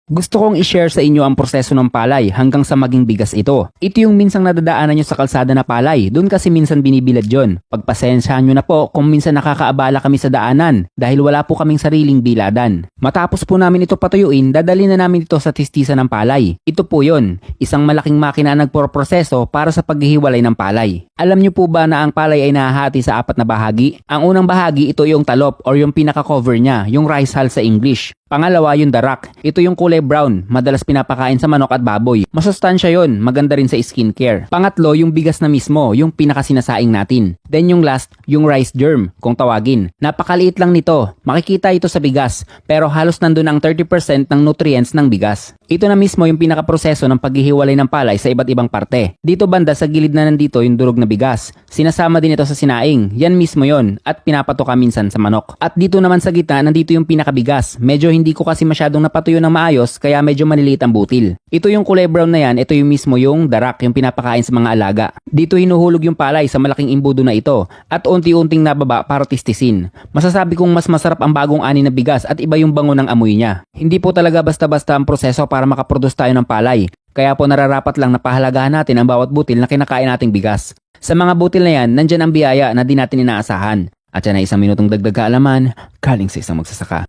Gusto kong i-share sa inyo ang proseso ng palay hanggang sa maging bigas ito. Ito yung minsang nadadaanan nyo sa kalsada na palay, doon kasi minsan binibilad yon. Pagpasensyahan nyo na po kung minsan nakakaabala kami sa daanan dahil wala po kaming sariling biladan. Matapos po namin ito patuyuin, dadali na namin ito sa tistisan ng palay. Ito po yon, isang malaking makina na nagproproseso para sa paghihiwalay ng palay. Alam nyo po ba na ang palay ay nahahati sa 4 na bahagi? Ang unang bahagi, ito yung talop or yung pinaka-cover niya, yung rice hull sa English. Pangalawa, yung darak. Ito yung kulay brown, madalas pinapakain sa manok at baboy. Masustansya yon, maganda rin sa skincare. Pangatlo, yung bigas na mismo, yung pinakasinasaing natin. Then yung last, yung rice germ, kung tawagin. Napakaliit lang nito. Makikita ito sa bigas, pero halos nandun ang 30% ng nutrients ng bigas. Ito na mismo yung pinakaproseso ng paghihiwalay ng palay sa iba't ibang parte. Dito banda sa gilid na nandito yung durog na bigas. Sinasama din ito sa sinaing. Yan mismo yon at pinapatoka minsan sa manok. At dito naman sa gitna, nandito yung pinakabigas. Medyo hindi ko kasi masyadong napatuyo ng maayos kaya medyo maliliit ang butil. Ito yung kulay brown na yan, ito yung mismo yung darak, yung pinapakain sa mga alaga. Dito hinuhulog yung palay sa malaking imbudo na ito at unti-unting nababa para tistisin. Masasabi kong mas masarap ang bagong ani na bigas at iba yung bango ng amoy niya. Hindi po talaga basta-basta ang proseso para makaproduce tayo ng palay. Kaya po nararapat lang na pahalagahan natin ang bawat butil na kinakain nating bigas. Sa mga butil na yan, nandyan ang biyaya na di natin inaasahan. At yan ay isang minutong dagdag kaalaman, galing sa isang magsasaka.